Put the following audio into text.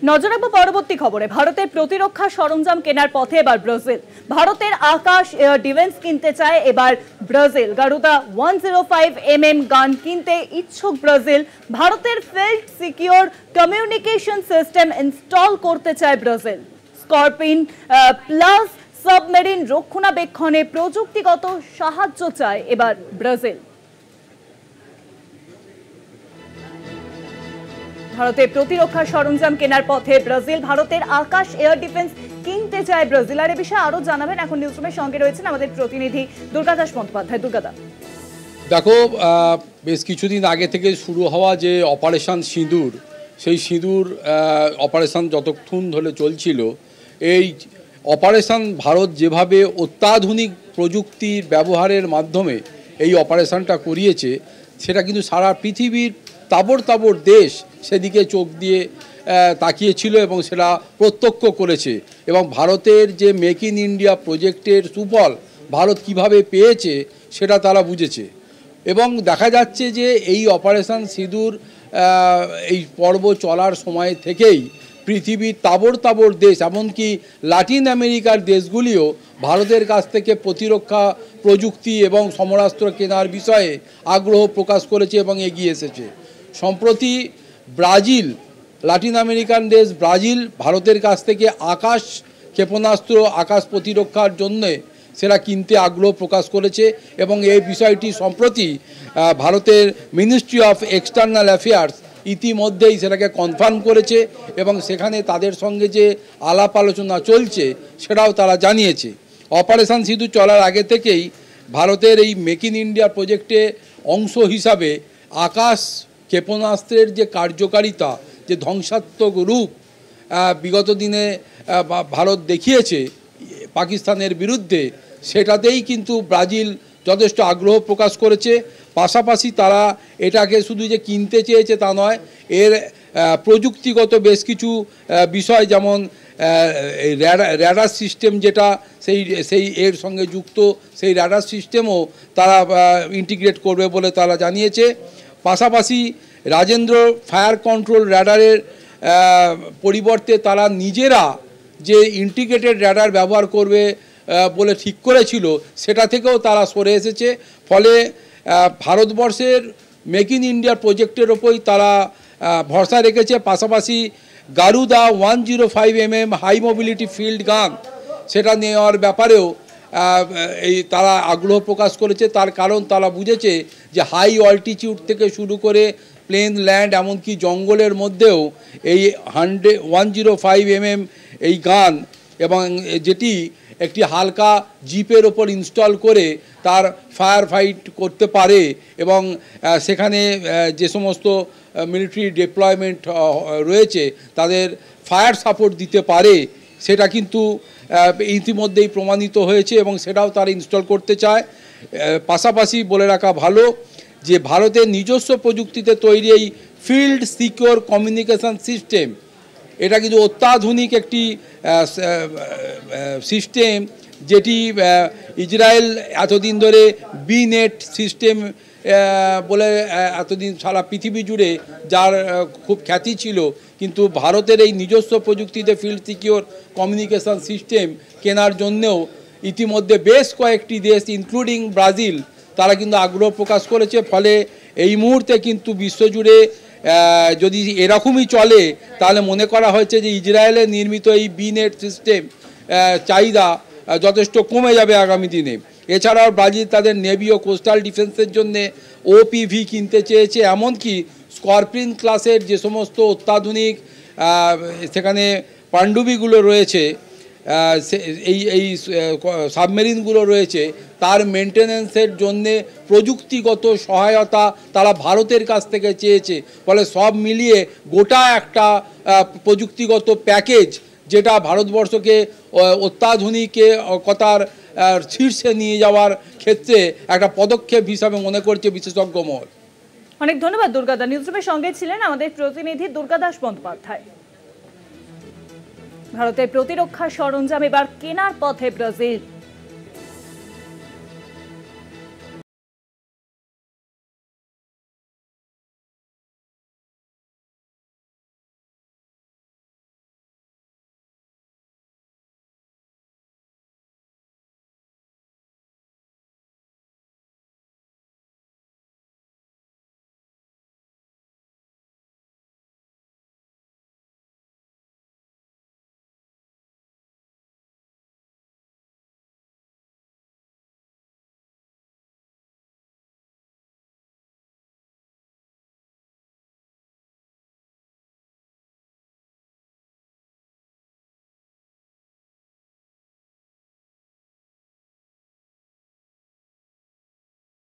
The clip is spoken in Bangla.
নজর রাখবো পরবর্তী খবরে। ভারতের প্রতিরক্ষা সরঞ্জাম কেনার পথে এবার ব্রাজিল। ভারতের আকাশ এয়ার ডিফেন্স কিনতে চায় এবার ব্রাজিল। গারুদা 105mm গান কিনতে ইচ্ছুক ব্রাজিল। ভারতের field secure communication system install করতে চায় ব্রাজিল। স্করপিন প্লাস সাবমেরিন রক্ষণাবেক্ষণে প্রযুক্তিগত সাহায্য চায় এবার ব্রাজিল। ভারতের প্রতিরক্ষা সরঞ্জাম কেনার পথে ব্রাজিল। ভারতের আকাশ এয়ার ডিফেন্স কিনতে চায় ব্রাজিল। আর এ বিষয়ে আরো জানাবেন এখন নিউজরুমের সঙ্গে রয়েছেন আমাদের প্রতিনিধি দুর্গাদাস বন্দ্যোপাধ্যায়। দুর্গাদা, দেখো, বেশ কিছুদিন আগে থেকে শুরু হওয়া যে অপারেশন সিঁদুর, সেই সিঁদুর অপারেশন যতক্ষণ ধরে চলছিল, এই অপারেশন ভারত যেভাবে অত্যাধুনিক প্রযুক্তির ব্যবহারের মাধ্যমে এই অপারেশনটা করিয়েছে, সেটা কিন্তু সারা পৃথিবীর তাবড় তাবড় দেশ সেদিকে চোখ দিয়ে তাকিয়েছিল এবং সেটা প্রত্যক্ষ করেছে। এবং ভারতের যে মেক ইন ইন্ডিয়া প্রজেক্টের সুফল ভারত কিভাবে পেয়েছে সেটা তারা বুঝেছে। এবং দেখা যাচ্ছে যে এই অপারেশন সিঁদুর এই পর্ব চলার সময় থেকেই পৃথিবীর তাবড় তাবড় দেশ, এমনকি লাতিন আমেরিকার দেশগুলিও ভারতের কাছ থেকে প্রতিরক্ষা প্রযুক্তি এবং সমরাস্ত্র কেনার বিষয়ে আগ্রহ প্রকাশ করেছে এবং এগিয়ে এসেছে। সম্প্রতি ব্রাজিল, লাতিন আমেরিকান দেশ ব্রাজিল ভারতের কাছ থেকে আকাশ ক্ষেপণাস্ত্র, আকাশ প্রতিরক্ষার জন্যে সেটা কিনতে আগ্রহ প্রকাশ করেছে। এবং এই বিষয়টি সম্প্রতি ভারতের মিনিস্ট্রি অফ এক্সটার্নাল অ্যাফেয়ার্স ইতিমধ্যেই সেটাকে কনফার্ম করেছে এবং সেখানে তাদের সঙ্গে যে আলাপ আলোচনা চলছে সেটাও তারা জানিয়েছে। অপারেশন সিঁদুর চলার আগে থেকেই ভারতের এই মেক ইন ইন্ডিয়া প্রজেক্টে অংশ হিসাবে আকাশ ক্ষেপণাস্ত্রের যে কার্যকারিতা, যে ধ্বংসাত্মক রূপ বিগত দিনে ভারত দেখিয়েছে পাকিস্তানের বিরুদ্ধে, সেটাতেই কিন্তু ব্রাজিল যথেষ্ট আগ্রহ প্রকাশ করেছে। পাশাপাশি তারা এটাকে শুধু যে কিনতে চেয়েছে তা নয়, এর প্রযুক্তিগত বেশ কিছু বিষয়, যেমন র্যাডার সিস্টেম যেটা সেই এর সঙ্গে যুক্ত, সেই র্যাডার সিস্টেমও তারা ইন্টিগ্রেট করবে বলে তারা জানিয়েছে। পাশাপাশি রাজেন্দ্র ফায়ার কন্ট্রোল র্যাডারের পরিবর্তে তারা নিজেরা যে ইন্টিগ্রেটেড র্যাডার ব্যবহার করবে বলে ঠিক করেছিল, সেটা থেকেও তারা সরে এসেছে। ফলে ভারতবর্ষের মেক ইন ইন্ডিয়া প্রজেক্টের ওপরই তারা ভরসা রেখেছে। পাশাপাশি গারুদা 105mm হাই মোবিলিটি ফিল্ড গান সেটা নেওয়ার ব্যাপারেও তারা আগ্রহ প্রকাশ করেছে। তার কারণ তারা বুঝেছে যে হাই অল্টিটিউড থেকে শুরু করে প্লেন, ল্যান্ড, এমনকি জঙ্গলের মধ্যেও এই 105mm এই গান, এবং যেটি একটি হালকা জিপের ওপর ইনস্টল করে তার ফায়ার ফাইট করতে পারে এবং সেখানে যে সমস্ত মিলিটারি ডিপ্লয়মেন্ট রয়েছে তাদের ফায়ার সাপোর্ট দিতে পারে, সেটা কিন্তু ইতিমধ্যেই প্রমাণিত হয়েছে এবং সেটাও তারা ইনস্টল করতে চায়। পাশাপাশি বলে রাখা ভালো যে ভারতের নিজস্ব প্রযুক্তিতে তৈরি এই ফিল্ড সিকিউর কমিউনিকেশন সিস্টেম, এটা কিন্তু অত্যাধুনিক একটি সিস্টেম, যেটি ইসরায়েল এতদিন ধরে বিনেট সিস্টেম বলে এতদিন সারা পৃথিবী জুড়ে যার খুব খ্যাতি ছিল, কিন্তু ভারতের এই নিজস্ব প্রযুক্তিতে ফিল্ড সিকিউর কমিউনিকেশন সিস্টেম কেনার জন্যেও ইতিমধ্যে বেশ কয়েকটি দেশ ইনক্লুডিং ব্রাজিল তারা কিন্তু আগ্রহ প্রকাশ করেছে। ফলে এই মুহূর্তে কিন্তু বিশ্বজুড়ে যদি এরকমই চলে তাহলে মনে করা হয়েছে যে ইসরায়েলে নির্মিত এই বিনেট সিস্টেম চাহিদা যথেষ্ট কমে যাবে আগামী দিনে। এছাড়াও ব্রাজিল তাদের নেভি ও কোস্টাল ডিফেন্সের জন্যে ওপিভি কিনতে চেয়েছে, এমনকি স্করপিন ক্লাসের যে সমস্ত অত্যাধুনিক সেখানে পাণ্ডুবিগুলো রয়েছে, এই সাবমেরিনগুলো রয়েছে, তার মেনটেন্যান্সের জন্যে প্রযুক্তিগত সহায়তা তারা ভারতের কাছ থেকে চেয়েছে। ফলে সব মিলিয়ে গোটা একটা প্রযুক্তিগত প্যাকেজ, যেটা ভারতবর্ষকে অত্যাধুনিকতার শীর্ষে নিয়ে যাওয়ার ক্ষেত্রে একটা পদক্ষেপ হিসাবে মনে করছে বিশেষজ্ঞ মহল। অনেক ধন্যবাদ দুর্গাদা। নিউজরুমের সঙ্গে ছিলেন আমাদের প্রতিনিধি দুর্গাদাস বন্দ্যোপাধ্যায়। ভারতের প্রতিরক্ষা সরঞ্জাম এবার কেনার পথে ব্রাজিল।